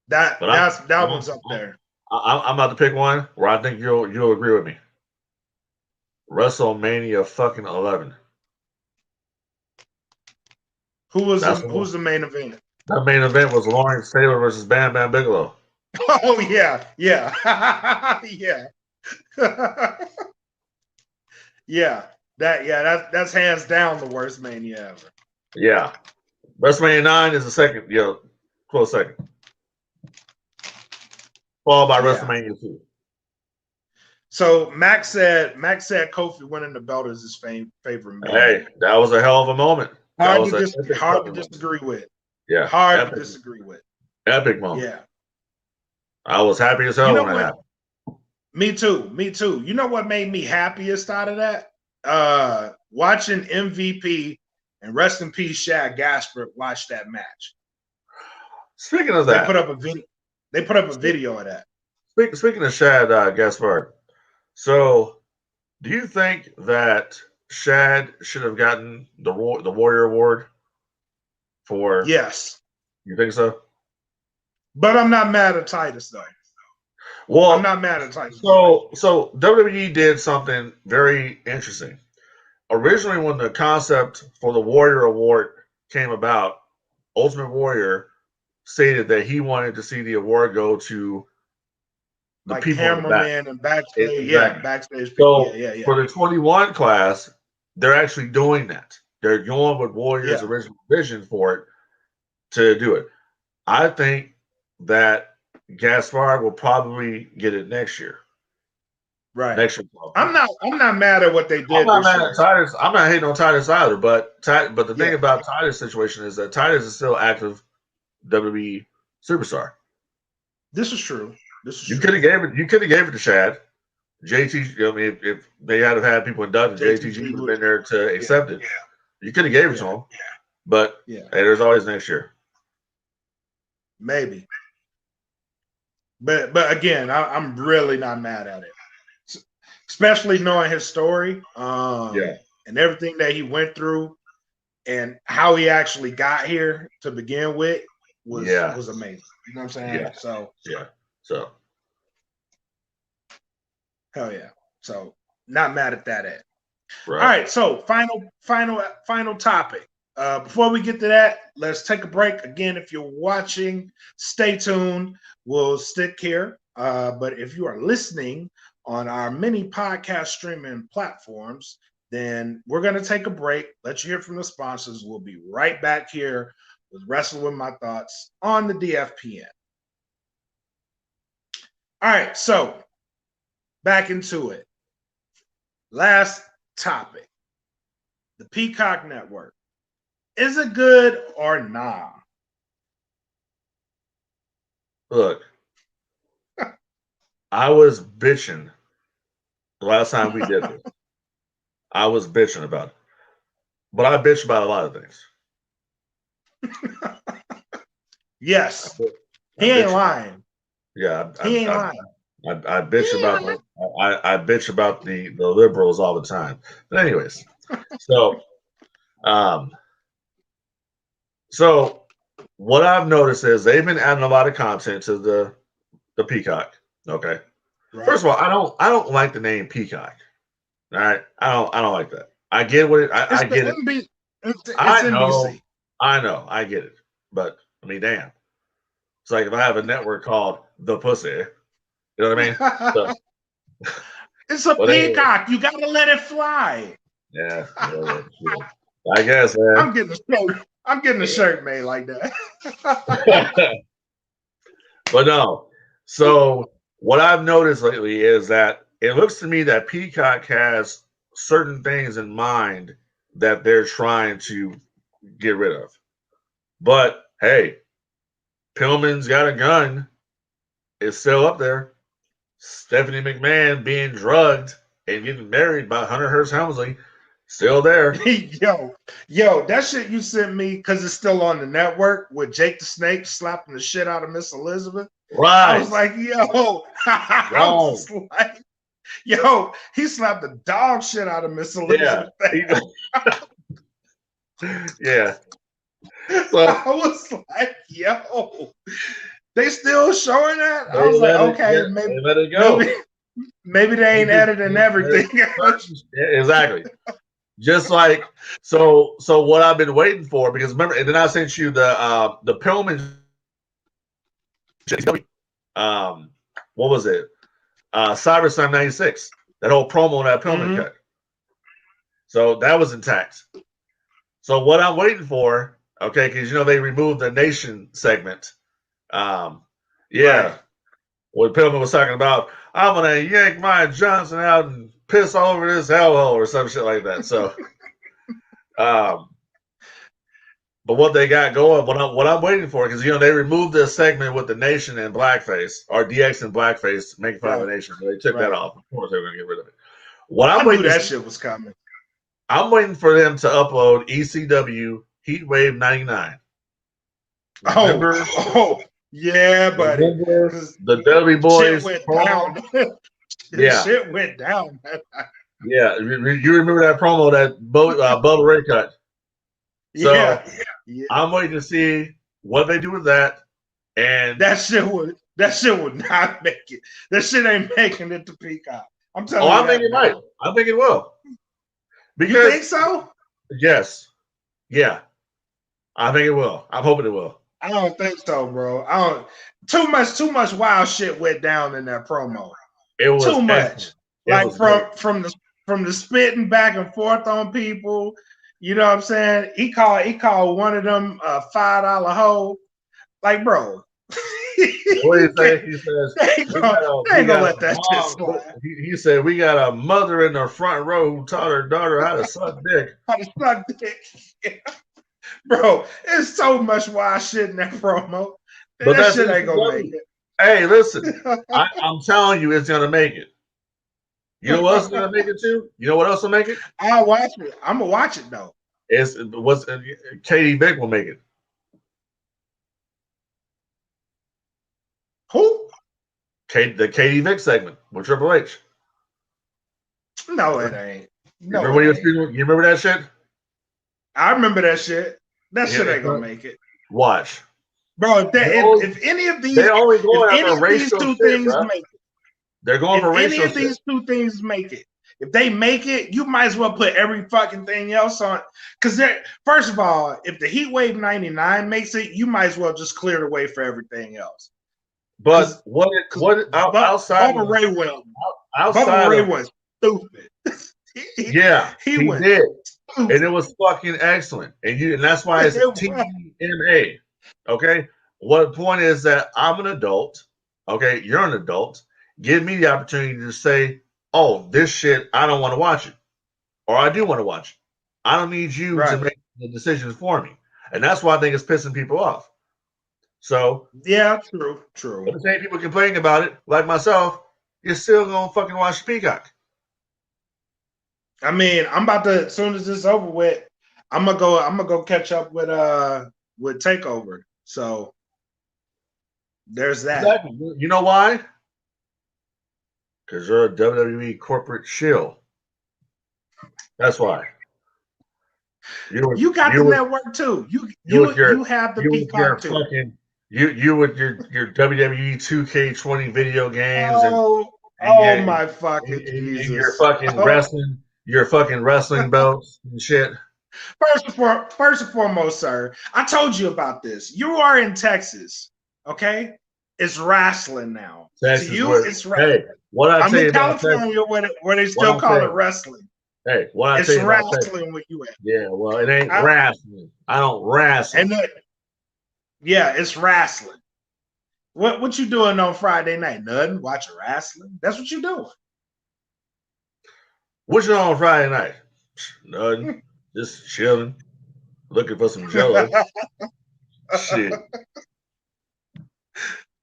That one's up there. I'm about to pick one where I think you'll agree with me. WrestleMania fucking 11. Who's the main event? That main event was Lawrence Taylor versus Bam Bam Bigelow. Oh yeah. Yeah. Yeah. That's hands down the worst Mania ever. Yeah. WrestleMania 9 is the second, close second. Followed by WrestleMania 2. So Max said Kofi winning the belt is his favorite Mania. Hey, that was a hell of a moment. Hard to disagree with. Yeah. Hard to disagree with. Epic moment. Yeah. I was happy as hell when it happened. Me too. You know what made me happiest out of that? Watching MVP and rest in peace Shad Gaspard watch that match. Speaking of that, they put up a video of that. Speaking of Shad Gaspard, so do you think that Shad should have gotten the Warrior Award for? Yes. You think so? But I'm not mad at Titus though. Well, I'm not mad at Tyson. So WWE did something very interesting. Originally, when the concept for the Warrior Award came about, Ultimate Warrior stated that he wanted to see the award go to the like people in the back. cameraman and backstage. Exactly. Yeah, backstage people. So Yeah. for the 21 class, they're actually doing that. They're going with Warrior's original vision for it to do it. I think that Gaspard will probably get it next year. Right. Next year. I'm not mad at what they did. I'm not this mad year. at Titus. I'm not hating on Titus either. But the thing about Titus' situation is that Titus is still active WWE superstar. This is true. You could have gave it. You could have gave it to Chad. JT. I mean, if they had people inducted, JTG would have been there to accept it. You could have gave it to him. But hey, there's always next year. Maybe. But again, I'm really not mad at it. Especially knowing his story and everything that he went through and how he actually got here to begin with was amazing. You know what I'm saying? Yeah. So hell yeah. So not mad at that end. Right. All right. So final topic. Before we get to that, let's take a break. Again, if you're watching, stay tuned. We'll stick here. But if you are listening on our many podcast streaming platforms, then we're going to take a break. Let you hear from the sponsors. We'll be right back here with Wrestling With My Thoughts on the DFPN. All right, so back into it. Last topic. The Peacock Network. Is it good or nah? Look, I was bitching the last time we did this. I was bitching about it. But I bitch about a lot of things. Yes. He ain't lying. Yeah. He ain't lying. I bitch about I bitch about the liberals all the time. But anyways, so what I've noticed is they've been adding a lot of content to the Peacock. Okay. Right. First of all, I don't like the name Peacock. All right. I don't like that. I get what I get it. It's NBC. I know. I get it. But I mean, damn. It's like if I have a network called The Pussy. You know what I mean? So, it's a peacock. You gotta let it fly. Yeah. I guess, man. I'm getting a shirt made like that. But no. So what I've noticed lately is that it looks to me that Peacock has certain things in mind that they're trying to get rid of. But hey, Pillman's Got a Gun is still up there. Stephanie McMahon being drugged and getting married by Hunter Hearst Helmsley, still there. yo, that shit you sent me because it's still on the network with Jake the Snake slapping the shit out of Miss Elizabeth. Right. I was like, he slapped the dog shit out of Miss Elizabeth. Yeah. So, I was like, they still showing that? I was like, okay, maybe let it go. Maybe they ain't editing everything. Exactly. Just like so what I've been waiting for, because remember, and then I sent you the Pillman what was it? CyberSlam 96. That whole promo that Pillman cut. So that was intact. So what I'm waiting for, okay, because they removed the Nation segment. Right. What Pillman was talking about, I'm gonna yank my Johnson out and piss all over this hellhole or some shit like that. So but what they got going, what I'm waiting for, because they removed the segment with the Nation and blackface, or DX and blackface, making fun of the Nation. So they took that off. Of course, they were gonna get rid of it. I knew that shit was coming. I'm waiting for them to upload ECW Heatwave 99. Oh, yeah, buddy. The Dudley Boys shit went down. Shit went down. Yeah, you remember that promo that Bubba Ray cut? So I'm waiting to see what they do with that. And that shit That shit would not make it. That shit ain't making it to Peacock. I'm telling you. I think it might. I think it will. Because, you think so? Yes. Yeah. I think it will. I'm hoping it will. I don't think so, bro. I don't. Too much wild shit went down in that promo. It was too much. Like from the spitting back and forth on people. You know what I'm saying? He called one of them a $5 hoe. Like, bro. What do you say? He says they ain't gonna let that shit slide. He said we got a mother in the front row who taught her daughter how to suck dick. How to suck dick. Bro, it's so much wild shit in that promo. But that shit ain't gonna make it. Hey, listen, I'm telling you, it's gonna make it. You know what else is gonna make it too? You know what else will make it? I'll watch it. I'm gonna watch it though. Katie Vick will make it. Who? The Katie Vick segment with Triple H. No, it ain't. No, you remember that shit? I remember that shit. That shit ain't gonna make it. Watch, bro. If any of these, two things make it, they're going for racial. Any of these two things make it. If they make it, you might as well put every fucking thing else on. Because first of all, if the Heat Wave 99 makes it, you might as well just clear the way for everything else. But outside Bubba Ray will. Bubba Ray was stupid. he did. Stupid. And it was fucking excellent. And that's why it's TMA. Okay? What the point is that I'm an adult. Okay, you're an adult. Give me the opportunity to say, oh, this shit, I don't want to watch it. Or I do want to watch it. I don't need you to make the decisions for me. And that's why I think it's pissing people off. So yeah, true. But the same people complaining about it, like myself, you're still gonna fucking watch Peacock. I mean, I'm about to, as soon as this is over with, I'm gonna go catch up with TakeOver. So there's that. Exactly. You know why? Because you're a WWE corporate shill. That's why. You got the network too. You have the Peacock too. You with your WWE 2K20 video games and my fucking Jesus. And your fucking wrestling belts and shit. First and foremost, sir, I told you about this. You are in Texas, okay? It's wrestling now. Texas, to you, it's wrestling. Hey, what I I'm tell you in California where they still call it wrestling. Hey, what I it's tell you about wrestling where you at. Yeah, well, it ain't wrestling. I don't wrestle. Yeah, it's wrestling. What you doing on Friday night? Nothing. Watching wrestling. That's what you doing. What you doing on Friday night? Nothing. Just chilling, looking for some Jello. Shit.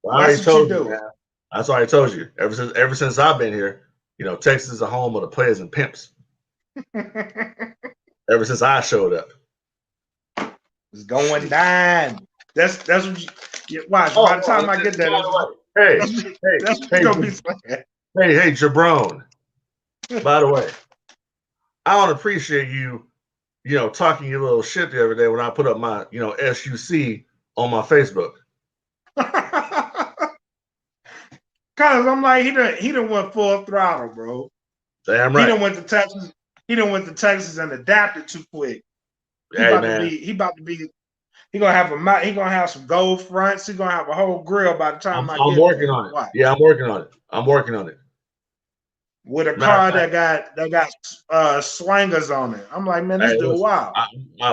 Well, I already told you, man. That's what I told you. Ever since I've been here, Texas is the home of the players and pimps. Ever since I showed up, it's going down. That's what you watch. By the time I get there, hey, gonna be playing. Hey, Jabron. By the way, I don't appreciate you, talking your little shit the other day when I put up my, SUC on my Facebook. Cause I'm like, he done went full throttle, bro. Damn right. He done went to Texas. He done went to Texas and adapted too quick. He gonna have some gold fronts. He gonna have a whole grill by the time I'm working on it. Watch. Yeah, I'm working on it. With a car that got swangers on it. I'm like, man, this dude wild.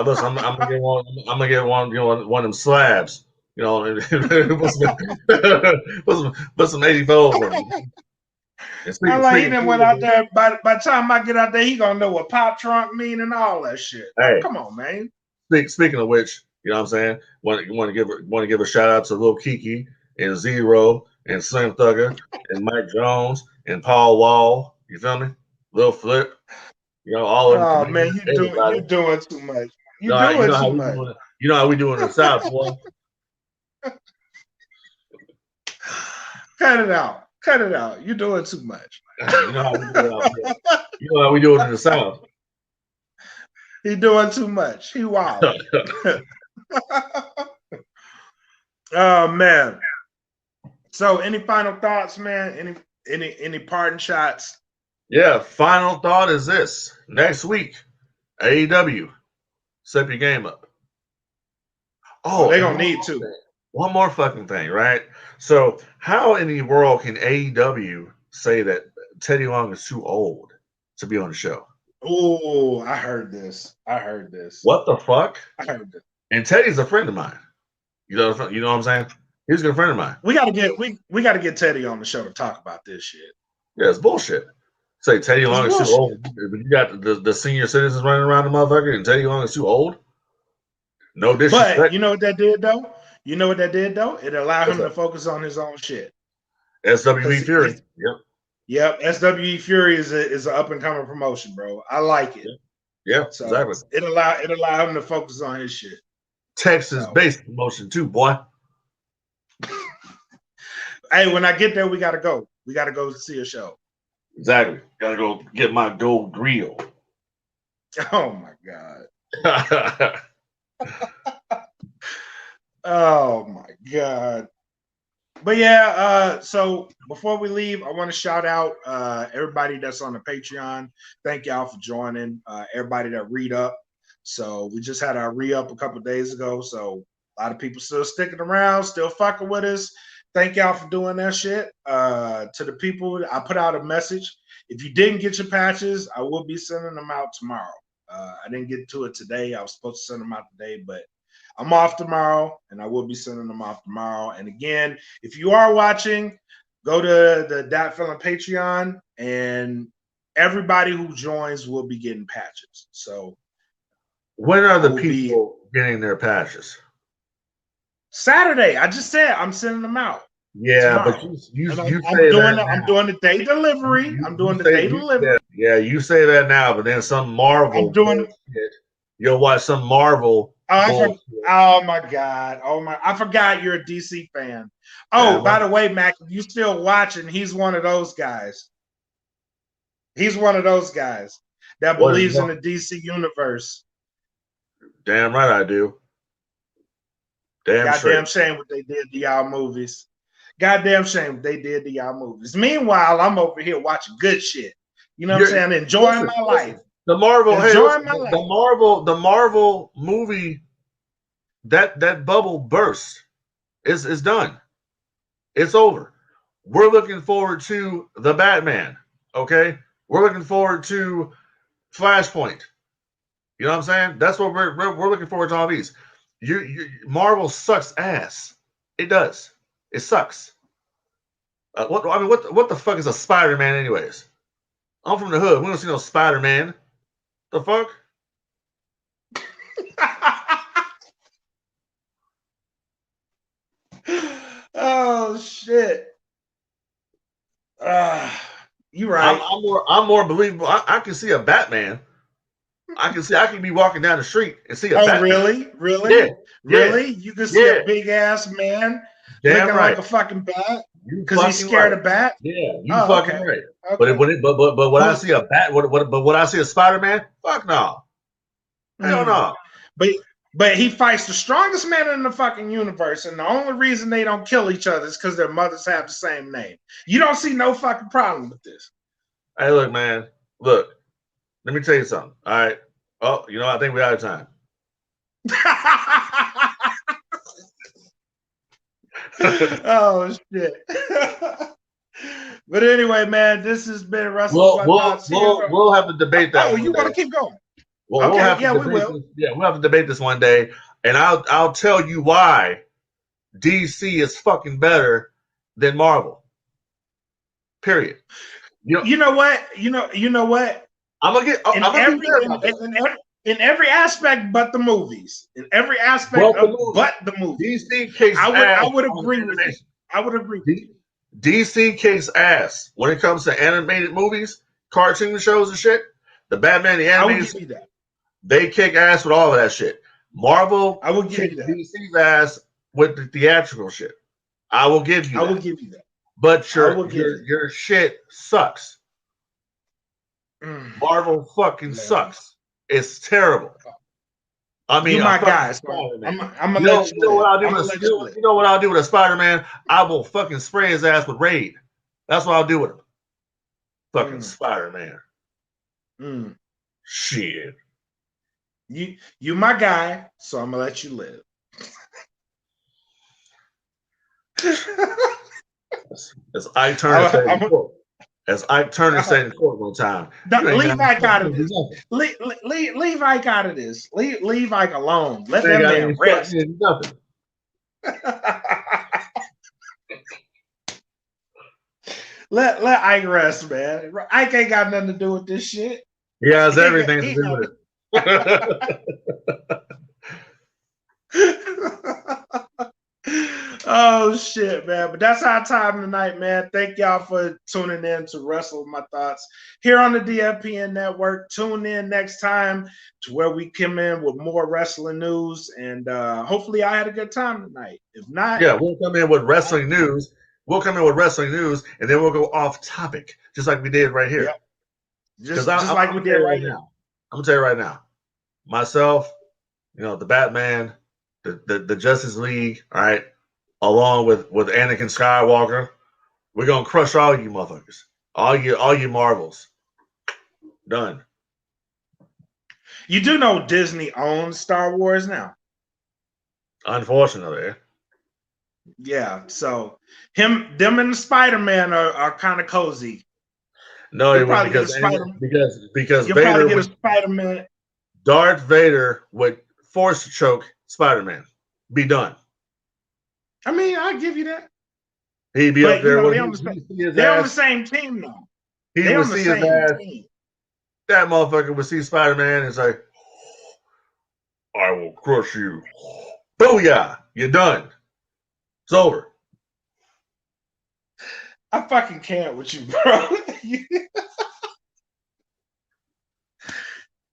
Listen, I'm gonna get one. I'm gonna get one. One of them slabs. Put some 84s on it. I'm like, he done went out there. By the time I get out there, he gonna know what pop trunk mean and all that shit. Hey, come on, man. Speaking of which, you know what I'm saying? Want to give a shout out to Lil Kiki and Zero and Slim Thugger and Mike Jones and Paul Wall. You feel me? Lil Flip. All of them. Oh man, you doing too much. You doing too much. You know how we do in the South, boy. Cut it out. You're doing too much. You know how we do it in the South. He doing too much. He wild. Oh man. So, any final thoughts, man? Any parting shots? Yeah, final thought is this. Next week, AEW, step your game up. Oh, they're And going to need to. one more fucking thing, right? So, how in the world can AEW say that Teddy Long is too old to be on the show? Oh, I heard this. What the fuck? I heard this. And Teddy's a friend of mine. You know what I'm saying? He's a good friend of mine. We gotta get Teddy on the show to talk about this shit. Yeah, it's bullshit. Say Teddy Long is too old. But you got the senior citizens running around the motherfucker, and Teddy Long is too old. No disrespect. But you know what that did though? It allowed him to focus on his own shit. SWE Fury. Yep. SWE Fury is an up and coming promotion, bro. I like it. Yeah, so exactly. It allowed him to focus on his shit. Texas-based promotion too, boy. Hey, when I get there, we gotta go. We gotta go see a show. Exactly. Gotta go get my gold grill. Oh my god. Oh my god. But yeah, so before we leave, I want to shout out everybody that's on the Patreon. Thank y'all for joining. Everybody that read up. So we just had our re-up a couple days ago. So a lot of people still sticking around, still fucking with us. Thank y'all for doing that shit. To the people, I put out a message. If you didn't get your patches, I will be sending them out tomorrow. I didn't get to it today. I was supposed to send them out today, but I'm off tomorrow, and I will be sending them off tomorrow. And again, if you are watching, go to the Dat Feeling Patreon, and everybody who joins will be getting patches. So when are the people getting their patches? Saturday. I just said I'm sending them out. Yeah, tomorrow. But you I'm say doing that I'm doing the day delivery. I'm doing the day delivery. Yeah, you say that now, but then some Marvel. I'm doing. You'll watch some Marvel. Oh my god! I forgot you're a DC fan. Oh, by the way, Mac, if you still watching, he's one of those guys. He's one of those guys that believes in the DC universe. Damn right I do. Goddamn shame what they did to y'all movies. Goddamn shame what they did to y'all movies. Meanwhile, I'm over here watching good shit. You know what I'm saying? Enjoying my life. The Marvel, the Marvel movie, that bubble burst. It's done. It's over. We're looking forward to the Batman. Okay, we're looking forward to Flashpoint. You know what I'm saying? That's what we're looking forward to all these. Marvel sucks ass. It does. It sucks. What the fuck is a Spider-Man anyways? I'm from the hood. We don't see no Spider-Man. The fuck? Oh shit. You right. I'm more believable. I can see a Batman. I can be walking down the street and see a Batman. Really? Yeah. Really? You can see a big ass man looking like a fucking bat because he's scared of bat. Yeah, you fucking right. Okay. But when I see a bat, but when I see a Spider-Man, fuck no. Hell no. But he fights the strongest man in the fucking universe, and the only reason they don't kill each other is because their mothers have the same name. You don't see no fucking problem with this. Hey, look, man. Look, let me tell you something. All right. Oh, you know, I think we're out of time. Oh shit. But anyway, man, this has been Russell. We'll have to debate that. Oh, you want to keep going? Well, okay, we will. We'll have to debate this one day, and I'll tell you why DC is fucking better than Marvel. Period. You know what? You know what? I'm gonna get in every aspect, but the movies. In every aspect but the movies. DC kicks ass. I would agree with you. I would agree with you. DC kicks ass when it comes to animated movies, cartoon shows, and shit. The Batman, the animated. I would give you that. They kick ass with all of that shit. Marvel, I will give you that. DC's ass with the theatrical shit. I will give you that. I will give you that. But your shit sucks. Marvel fucking sucks. It's terrible. I mean, you my guy. So I'm gonna let you live. I'm gonna let you live. You know what I'll do with a Spider-Man? I will fucking spray his ass with Raid. That's what I'll do with him. Fucking Spider-Man. Shit. You my guy, so I'm gonna let you live. As Ike Turner said in court. As Ike Turner said in court one time. Leave Ike out of this. Leave Ike out of this. Leave Ike alone. Let that man rest. Nothing. Let Ike rest, man. Ike ain't got nothing to do with this shit. He has everything to do with it. Oh shit, man. But that's our time tonight, man. Thank y'all for tuning in to Wrestle With My Thoughts here on the DFPN Network. Tune in next time to where we come in with more wrestling news, and hopefully I had a good time tonight. If not, yeah, we'll come in with wrestling news. We'll come in with wrestling news, and then we'll go off topic, just like we did right here. Yep. Just like we did right now. I'm gonna tell you right now. Myself, the Batman, the Justice League, all right, along with Anakin Skywalker, we're gonna crush all you motherfuckers, all you Marvels. Done. You do know Disney owns Star Wars now. Unfortunately. Yeah, so them and the Spider-Man are kind of cozy. No, it would because you'll Vader probably get a Spider-Man. Darth Vader would force choke Spider-Man. Be done. I mean, I'll give you that. He'd be up there. They're on the same team now. He would see his ass. That motherfucker would see Spider-Man and say, I will crush you. Booyah! You're done. It's over. I fucking can't with you, bro.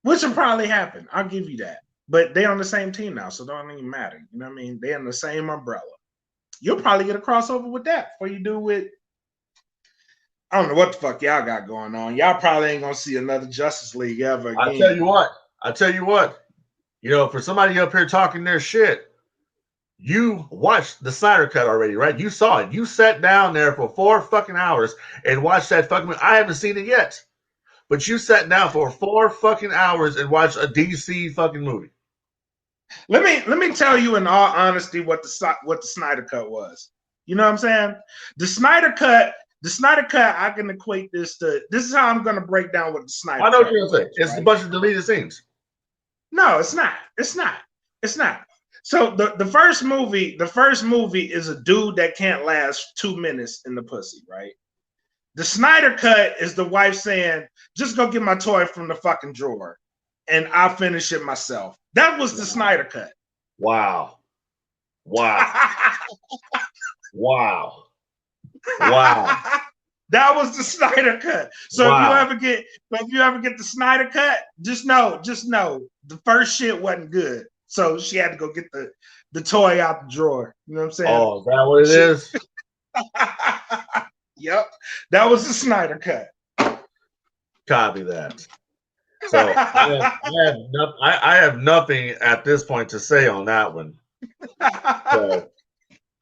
Which will probably happen. I'll give you that. But they're on the same team now, so it don't even matter. You know what I mean? They're in the same umbrella. You'll probably get a crossover with that before you do with. I don't know what the fuck y'all got going on. Y'all probably ain't gonna see another Justice League ever again. I tell you what. For somebody up here talking their shit, you watched the Snyder Cut already, right? You saw it. You sat down there for 4 fucking hours and watched that fucking movie. I haven't seen it yet. But you sat down for 4 fucking hours and watched a DC fucking movie. Let me tell you in all honesty what the Snyder Cut was. You know what I'm saying? The Snyder Cut, I can equate this to. This is how I'm going to break down what the Snyder Cut. I know what you're going to say. It's a bunch of deleted scenes. No, it's not. It's not. So the first movie is a dude that can't last 2 minutes in the pussy, right? The Snyder Cut is the wife saying, just go get my toy from the fucking drawer and I'll finish it myself. That was the Snyder Cut. Wow. That was the Snyder Cut. So if you ever get the Snyder Cut, just know the first shit wasn't good. So she had to go get the toy out the drawer. You know what I'm saying? Oh, is that what it is? Yep. That was the Snyder Cut. Copy that. So I have nothing at this point to say on that one. So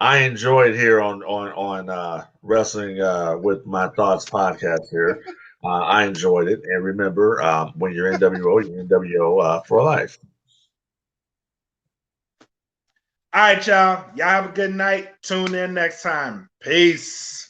I enjoyed here on Wrestling with My Thoughts podcast here. I enjoyed it. And remember, when you're NWO, you're NWO for life. All right, y'all. Y'all have a good night. Tune in next time. Peace.